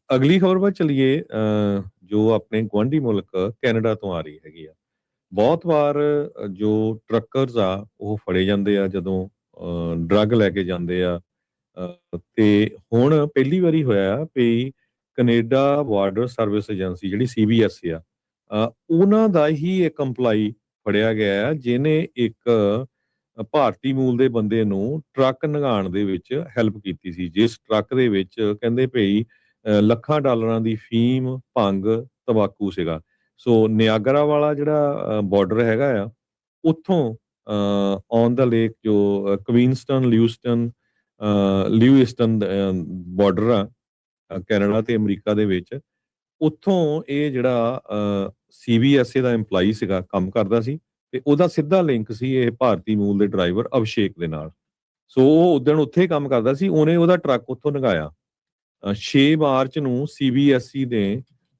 ਅਗਲੀ ਖਬਰ ਵੱਲ ਚੱਲੀਏ। ਜੋ ਆਪਣੇ ਗੁਆਂਢੀ ਮੁਲਕ ਕੈਨੇਡਾ ਤੋਂ ਆ ਰਹੀ ਹੈਗੀ ਆ। ਬਹੁਤ ਵਾਰ ਜੋ ਟਰੱਕਰਸ ਆ ਉਹ ਫੜੇ ਜਾਂਦੇ ਆ ਜਦੋਂ ਡਰੱਗ ਲੈ ਕੇ ਜਾਂਦੇ ਆ। ਤੇ ਹੁਣ ਪਹਿਲੀ ਵਾਰੀ ਹੋਇਆ ਵੀ ਕੈਨੇਡਾ ਬਾਰਡਰ ਸਰਵਿਸ ਏਜੰਸੀ ਜਿਹੜੀ CBS ਆ, ਉਹਨਾਂ ਦਾ ਹੀ ਇੱਕ EMPLOYEE ਫੜਿਆ ਗਿਆ ਆ ਜਿਹਨੇ ਇੱਕ ਭਾਰਤੀ ਮੂਲ ਦੇ ਬੰਦੇ ਨੂੰ ਟਰੱਕ ਲੰਘਾਉਣ ਦੇ ਵਿੱਚ ਹੈਲਪ ਕੀਤੀ ਸੀ। ਜਿਸ ਟਰੱਕ ਦੇ ਵਿੱਚ ਕਹਿੰਦੇ ਭਈ ਲੱਖਾਂ ਡਾਲਰਾਂ ਦੀ ਫੀਮ, ਭੰਗ, ਤੰਬਾਕੂ ਸੀਗਾ। ਸੋ ਨਿਆਗਰਾ ਵਾਲਾ ਜਿਹੜਾ ਬਾਰਡਰ ਹੈਗਾ ਆ, ਉੱਥੋਂ ਔਨ ਦਾ ਲੇਕ ਜੋ ਲਿਵਿਸਟਨ ਬਾਰਡਰ ਆ, ਕੈਨੇਡਾ ਤੇ ਅਮਰੀਕਾ ਦੇ ਵਿੱਚ, ਉੱਥੋਂ ਇਹ ਜਿਹੜਾ CBSA ਦਾ EMPLOYEE ਸੀਗਾ, ਕੰਮ ਕਰਦਾ ਸੀ ਤੇ ਉਹਦਾ ਸਿੱਧਾ ਲਿੰਕ ਸੀ ਇਹ ਭਾਰਤੀ ਮੂਲ ਦੇ ਡਰਾਈਵਰ ਅਭਿਸ਼ੇਕ ਦੇ ਨਾਲ। ਸੋ ਉਹ ਉਦਣ ਉੱਥੇ ਹੀ ਕੰਮ ਕਰਦਾ ਸੀ, ਉਹਨੇ ਉਹਦਾ ਟਰੱਕ ਉੱਥੋਂ ਲੰਘਾਇਆ। 6 ਮਾਰਚ ਨੂੰ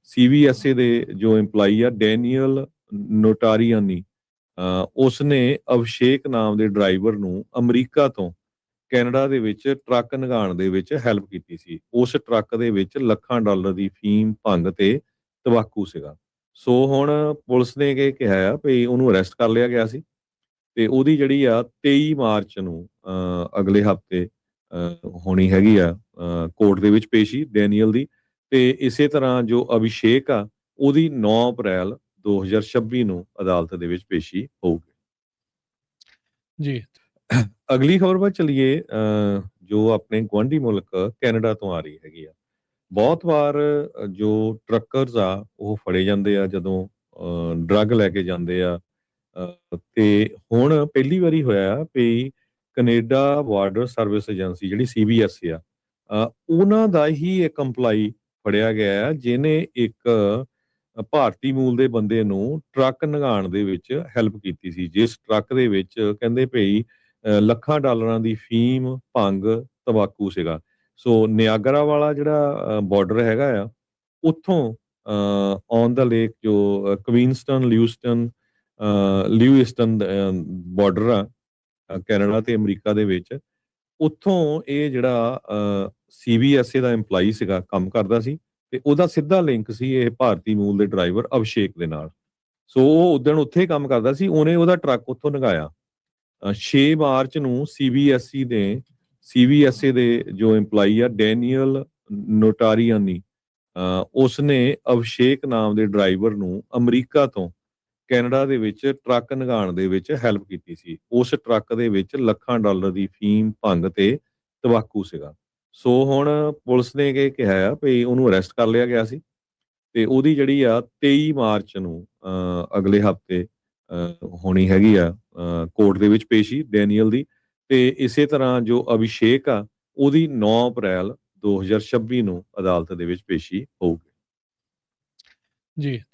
CBSA ਦੇ ਜੋ EMPLOYEE ਆ, ਡੈਨੀਅਲ ਨੋਟਾਰੀਆਨੀ, ਉਸਨੇ ਅਭਿਸ਼ੇਕ ਨਾਮ ਦੇ ਡਰਾਈਵਰ ਨੂੰ ਅਮਰੀਕਾ ਤੋਂ ਕੈਨੇਡਾ ਦੇ ਵਿੱਚ ਟਰੱਕ ਲੰਘਾਉਣ ਦੇ ਵਿੱਚ ਹੈਲਪ ਕੀਤੀ ਸੀ। ਉਸ ਟਰੱਕ ਦੇ ਵਿੱਚ ਲੱਖਾਂ ਡਾਲਰ ਦੀ ਫੀਮ, ਭੰਗ ਤੇ ਤੰਬਾਕੂ ਸੀਗਾ। ਸੋ ਹੁਣ ਪੁਲਿਸ ਨੇ ਇਹ ਕਿਹਾ ਆ ਵੀ ਉਹਨੂੰ ਅਰੈਸਟ ਕਰ ਲਿਆ ਗਿਆ ਸੀ ਤੇ ਉਹਦੀ ਜਿਹੜੀ ਆ 23 ਮਾਰਚ ਨੂੰ ਅਗਲੇ ਹਫਤੇ ਹੋਣੀ ਹੈਗੀ ਆ ਕੋਰਟ ਦੇ ਵਿੱਚ ਪੇਸ਼ੀ ਡੈਨੀਅਲ ਦੀ। ਤੇ ਇਸੇ ਤਰ੍ਹਾਂ ਜੋ ਅਭਿਸ਼ੇਕ ਆ, ਉਹਦੀ 9 ਅਪ੍ਰੈਲ 2026 ਨੂੰ ਅਦਾਲਤ ਦੇ ਵਿੱਚ ਪੇਸ਼ੀ ਹੋਊਗੀ। ਜੀ। ਅਗਲੀ ਖਬਰ ਵੱਲ ਚੱਲੀਏ। ਜੋ ਆਪਣੇ ਗੁਆਂਢੀ ਮੁਲਕ ਕੈਨੇਡਾ ਤੋਂ ਆ ਰਹੀ ਹੈਗੀ ਆ। ਬਹੁਤ ਵਾਰ ਜੋ ਟਰੱਕਰਸ ਆ ਉਹ ਫੜੇ ਜਾਂਦੇ ਆ ਜਦੋਂ ਡਰੱਗ ਲੈ ਕੇ ਜਾਂਦੇ ਆ। ਤੇ ਹੁਣ ਪਹਿਲੀ ਵਾਰੀ ਹੋਇਆ ਵੀ ਕੈਨੇਡਾ ਬਾਰਡਰ ਸਰਵਿਸ ਏਜੰਸੀ ਜਿਹੜੀ CBS ਆ, ਉਹਨਾਂ ਦਾ ਹੀ ਇੱਕ EMPLOYEE ਫੜਿਆ ਗਿਆ ਆ ਜਿਹਨੇ ਇੱਕ ਭਾਰਤੀ ਮੂਲ ਦੇ ਬੰਦੇ ਨੂੰ ਟਰੱਕ ਲੰਘਾਉਣ ਦੇ ਵਿੱਚ ਹੈਲਪ ਕੀਤੀ ਸੀ। ਜਿਸ ਟਰੱਕ ਦੇ ਵਿੱਚ ਕਹਿੰਦੇ ਭਈ ਲੱਖਾਂ ਡਾਲਰਾਂ ਦੀ ਫੀਮ, ਭੰਗ, ਤੰਬਾਕੂ ਸੀਗਾ। ਸੋ ਨਿਆਗਰਾ ਵਾਲਾ ਜਿਹੜਾ ਬਾਰਡਰ ਹੈਗਾ ਆ, ਉੱਥੋਂ ਔਨ ਦਾ ਲੇਕ ਜੋ ਲਿਵਿਸਟਨ ਬਾਰਡਰ ਆ, ਕੈਨੇਡਾ ਤੇ ਅਮਰੀਕਾ ਦੇ ਵਿੱਚ, ਉੱਥੋਂ ਇਹ ਜਿਹੜਾ CBSA ਦਾ EMPLOYEE ਸੀਗਾ, ਕੰਮ ਕਰਦਾ ਸੀ ਤੇ ਉਹਦਾ ਸਿੱਧਾ ਲਿੰਕ ਸੀ ਇਹ ਭਾਰਤੀ ਮੂਲ ਦੇ ਡਰਾਈਵਰ ਅਭਿਸ਼ੇਕ ਦੇ ਨਾਲ। ਸੋ ਉਹ ਉਦਣ ਉੱਥੇ ਹੀ ਕੰਮ ਕਰਦਾ ਸੀ, ਉਹਨੇ ਉਹਦਾ ਟਰੱਕ ਉੱਥੋਂ ਲੰਘਾਇਆ। 6 ਮਾਰਚ ਨੂੰ CBSA ਦੇ ਜੋ EMPLOYEE ਆ, ਡੈਨੀਅਲ ਨੋਟਾਰੀਆਨੀ, ਉਸਨੇ ਅਭਿਸ਼ੇਕ ਨਾਮ ਦੇ ਡਰਾਈਵਰ ਨੂੰ ਅਮਰੀਕਾ ਤੋਂ ਕੈਨੇਡਾ ਦੇ ਵਿੱਚ ਟਰੱਕ ਲੰਘਾਉਣ ਦੇ ਵਿੱਚ ਹੈਲਪ ਕੀਤੀ ਸੀ। ਉਸ ਟਰੱਕ ਦੇ ਵਿੱਚ ਲੱਖਾਂ ਡਾਲਰ ਦੀ ਫੀਮ, ਭੰਗ ਤੇ ਤੰਬਾਕੂ ਸੀਗਾ। ਸੋ ਹੁਣ ਪੁਲਿਸ ਨੇ ਇਹ ਕਿਹਾ ਆ ਵੀ ਉਹਨੂੰ ਅਰੈਸਟ ਕਰ ਲਿਆ ਗਿਆ ਸੀ ਤੇ ਉਹਦੀ ਜਿਹੜੀ ਆ 23 ਮਾਰਚ ਨੂੰ ਅਗਲੇ ਹਫਤੇ ਹੋਣੀ ਹੈਗੀ ਆ ਕੋਰਟ ਦੇ ਵਿੱਚ ਪੇਸ਼ੀ ਡੈਨੀਅਲ ਦੀ। ਤੇ ਇਸੇ ਤਰ੍ਹਾਂ ਜੋ ਅਭਿਸ਼ੇਕ ਆ, ਉਹਦੀ 9 ਅਪ੍ਰੈਲ 2026 ਨੂੰ ਅਦਾਲਤ ਦੇ ਵਿੱਚ ਪੇਸ਼ੀ ਹੋਊਗੀ। ਜੀ।